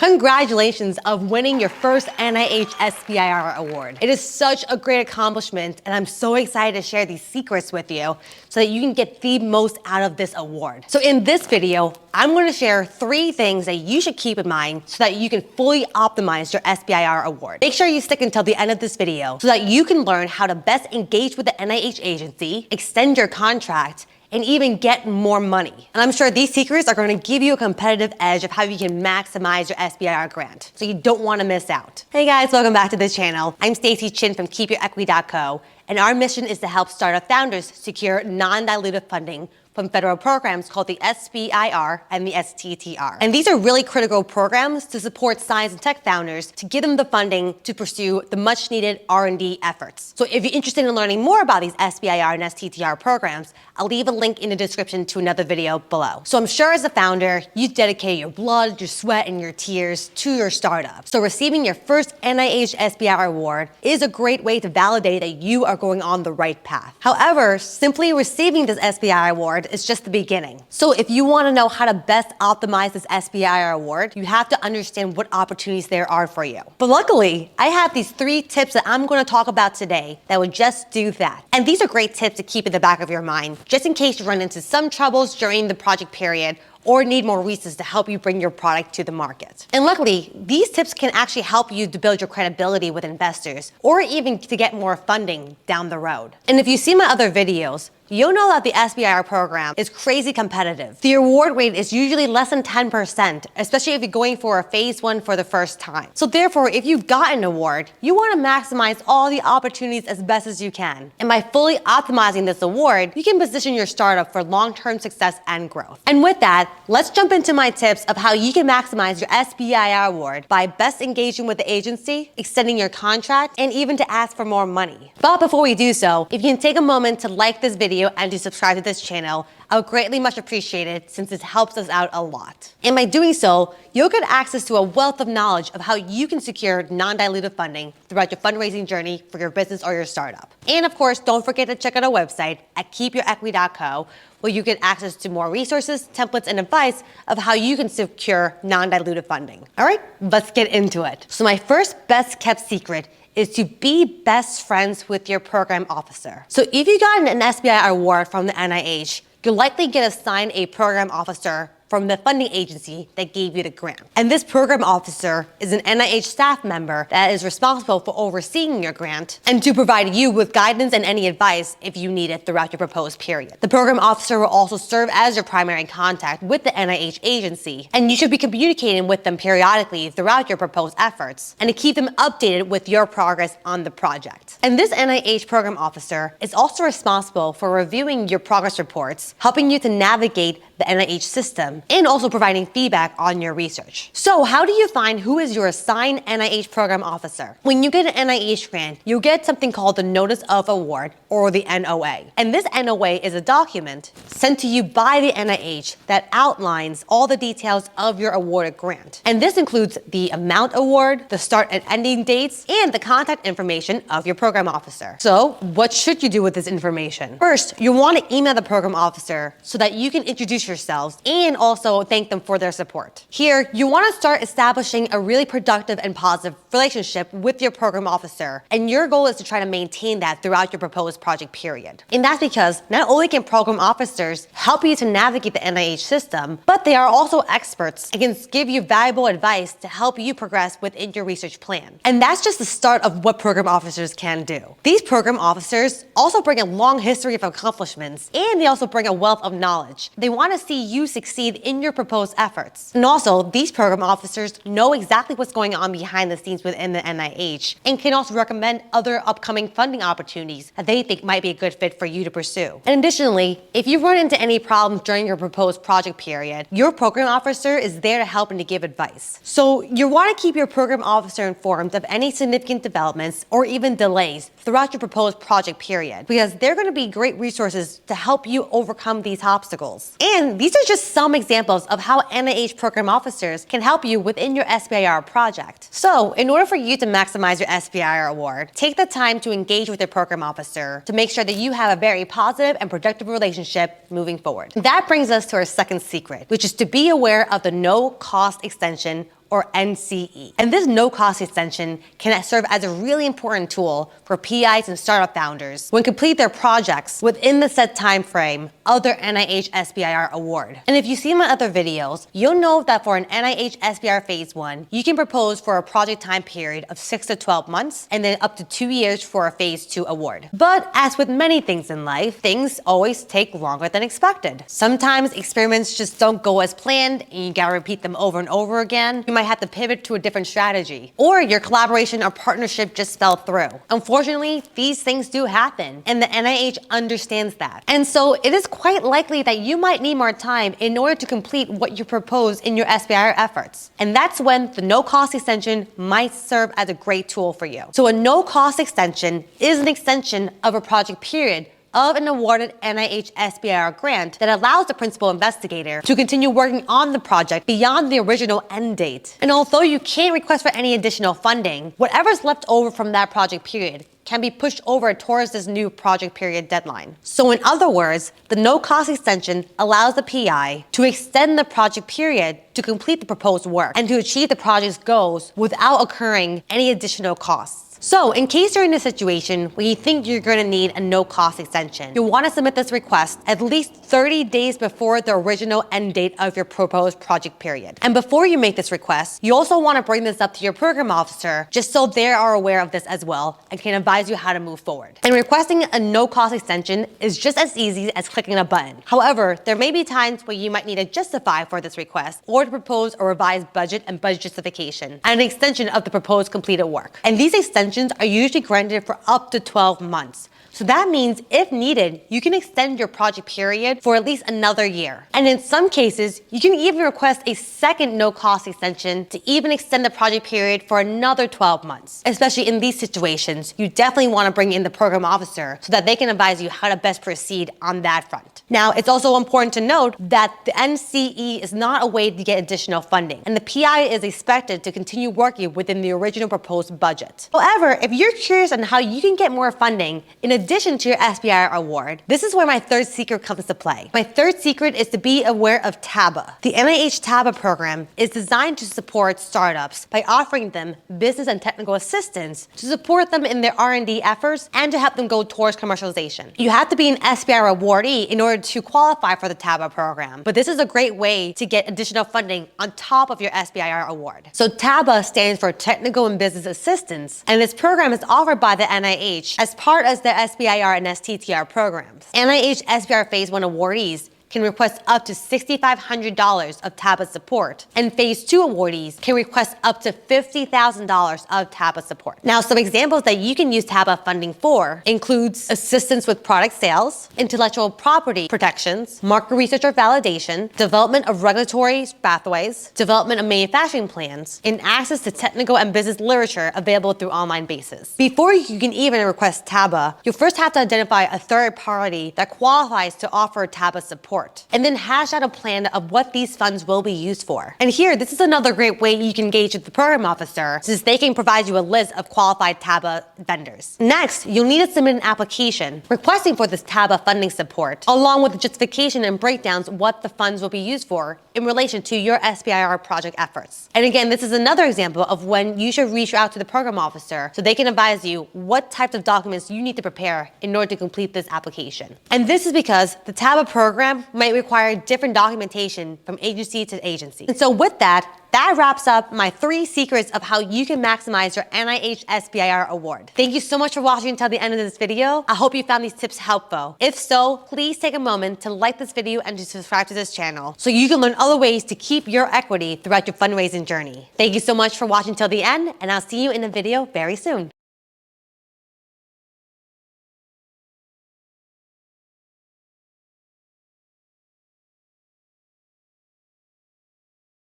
Congratulations of winning your first NIH SBIR award. It is such a great accomplishment, and I'm so excited to share these secrets with you so that you can get the most out of this award. So in this video, I'm going to share 3 things that you should keep in mind so that you can fully optimize your SBIR award. Make sure you stick until the end of this video so that you can learn how to best engage with the NIH agency, extend your contract, and even get more money. And I'm sure these secrets are going to give you a competitive edge of how you can maximize your SBIR grant. So you don't want to miss out. Hey guys, welcome back to this channel. I'm Stacy Chin from KeepYourEquity.co, and our mission is to help startup founders secure non-dilutive funding from federal programs called the SBIR and the STTR. And these are really critical programs to support science and tech founders to give them the funding to pursue the much needed R&D efforts. So if you're interested in learning more about these SBIR and STTR programs, I'll leave a link in the description to another video below. So I'm sure as a founder, you dedicate your blood, your sweat, and your tears to your startup. So receiving your first NIH SBIR award is a great way to validate that you are going on the right path. However, simply receiving this SBIR award is just the beginning. So if you want to know how to best optimize this SBIR award, you have to understand what opportunities there are for you. But luckily, I have these 3 tips that I'm going to talk about today that would just do that. And these are great tips to keep in the back of your mind, just in case you run into some troubles during the project period or need more resources to help you bring your product to the market. And luckily, these tips can actually help you to build your credibility with investors or even to get more funding down the road. And if you see my other videos, you'll know that the SBIR program is crazy competitive. The award rate is usually less than 10%, especially if you're going for a phase 1 for the first time. So therefore, if you've got an award, you want to maximize all the opportunities as best as you can. And by fully optimizing this award, you can position your startup for long-term success and growth. And with that, let's jump into my tips of how you can maximize your SBIR award by best engaging with the agency, extending your contract, and even to ask for more money. But before we do so, if you can take a moment to like this video and to subscribe to this channel, I would greatly much appreciate it since it helps us out a lot. And by doing so, you'll get access to a wealth of knowledge of how you can secure non-dilutive funding throughout your fundraising journey for your business or your startup. And of course, don't forget to check out our website at KeepYourEquity.co, where you get access to more resources, templates, and advice of how you can secure non-dilutive funding. All right, let's get into it. So my first best kept secret is to be best friends with your program officer. So if you got an SBIR award from the NIH, you'll likely get assigned a program officer from the funding agency that gave you the grant. And this program officer is an NIH staff member that is responsible for overseeing your grant and to provide you with guidance and any advice if you need it throughout your proposed period. The program officer will also serve as your primary contact with the NIH agency, and you should be communicating with them periodically throughout your proposed efforts and to keep them updated with your progress on the project. And this NIH program officer is also responsible for reviewing your progress reports, helping you to navigate the NIH system, and also providing feedback on your research. So how do you find who is your assigned NIH program officer? When you get an NIH grant, you get something called the Notice of Award, or the NOA. And this NOA is a document sent to you by the NIH that outlines all the details of your awarded grant. And this includes the amount award, the start and ending dates, and the contact information of your program officer. So what should you do with this information? First, you want to email the program officer so that you can introduce yourselves and also thank them for their support. Here, you want to start establishing a really productive and positive relationship with your program officer, and your goal is to try to maintain that throughout your proposed project period. And that's because not only can program officers help you to navigate the NIH system, but they are also experts and can give you valuable advice to help you progress within your research plan. And that's just the start of what program officers can do. These program officers also bring a long history of accomplishments, and they also bring a wealth of knowledge. They want to see you succeed in your proposed efforts. And also, these program officers know exactly what's going on behind the scenes within the NIH and can also recommend other upcoming funding opportunities that they think might be a good fit for you to pursue. And additionally, if you run into any problems during your proposed project period, your program officer is there to help and to give advice. So you want to keep your program officer informed of any significant developments or even delays throughout your proposed project period, because they're going to be great resources to help you overcome these obstacles. And these are just some examples of how NIH program officers can help you within your SBIR project. So in order for you to maximize your SBIR award, take the time to engage with your program officer to make sure that you have a very positive and productive relationship moving forward. That brings us to our second secret, which is to be aware of the no-cost extension or NCE. And this no-cost extension can serve as a really important tool for PIs and startup founders when complete their projects within the set time frame of their NIH SBIR award. And if you've seen my other videos, you'll know that for an NIH SBIR Phase 1, you can propose for a project time period of 6 to 12 months and then up to 2 years for a Phase 2 award. But as with many things in life, things always take longer than expected. Sometimes experiments just don't go as planned and you gotta repeat them over and over again. You might have to pivot to a different strategy, or your collaboration or partnership just fell through. Unfortunately, these things do happen, and the NIH understands that. And so it is quite likely that you might need more time in order to complete what you propose in your SBIR efforts. And that's when the no-cost extension might serve as a great tool for you. So a no-cost extension is an extension of a project period of an awarded NIH SBIR grant that allows the principal investigator to continue working on the project beyond the original end date. And although you can't request for any additional funding, whatever's left over from that project period can be pushed over towards this new project period deadline. So in other words, the no-cost extension allows the PI to extend the project period to complete the proposed work and to achieve the project's goals without incurring any additional costs. So in case you're in a situation where you think you're going to need a no-cost extension, you'll want to submit this request at least 30 days before the original end date of your proposed project period. And before you make this request, you also want to bring this up to your program officer just so they are aware of this as well and can advise you how to move forward. And requesting a no-cost extension is just as easy as clicking a button. However, there may be times where you might need to justify for this request or to propose a revised budget and budget justification and an extension of the proposed completed work. And these extensions are usually granted for up to 12 months. So that means if needed, you can extend your project period for at least another year. And in some cases, you can even request a second no-cost extension to even extend the project period for another 12 months. Especially in these situations, you definitely want to bring in the program officer so that they can advise you how to best proceed on that front. Now, it's also important to note that the NCE is not a way to get additional funding, and the PI is expected to continue working within the original proposed budget. However, if you're curious on how you can get more funding in addition to your SBIR award, this is where my third secret comes into play. My third secret is to be aware of TABA. The NIH TABA program is designed to support startups by offering them business and technical assistance to support them in their R&D efforts and to help them go towards commercialization. You have to be an SBIR awardee in order to qualify for the TABA program, but this is a great way to get additional funding on top of your SBIR award. So TABA stands for Technical and Business Assistance, and this program is offered by the NIH as part of the SBIR and STTR programs. NIH SBIR Phase 1 awardees can request up to $6,500 of TABA support, and Phase 2 awardees can request up to $50,000 of TABA support. Now, some examples that you can use TABA funding for includes assistance with product sales, intellectual property protections, market research or validation, development of regulatory pathways, development of manufacturing plans, and access to technical and business literature available through online basis. Before you can even request TABA, you'll first have to identify a third party that qualifies to offer TABA support, and then hash out a plan of what these funds will be used for. And here, this is another great way you can engage with the program officer, since they can provide you a list of qualified TABA vendors. Next, you'll need to submit an application requesting for this TABA funding support, along with the justification and breakdowns of what the funds will be used for in relation to your SBIR project efforts. And again, this is another example of when you should reach out to the program officer so they can advise you what types of documents you need to prepare in order to complete this application. And this is because the TABA program might require different documentation from agency to agency. And so with that wraps up my 3 secrets of how you can maximize your NIH SBIR award. Thank you so much for watching until the end of this video. I hope you found these tips helpful. If so, please take a moment to like this video and to subscribe to this channel so you can learn other ways to keep your equity throughout your fundraising journey. Thank you so much for watching till the end, and I'll see you in a video very soon.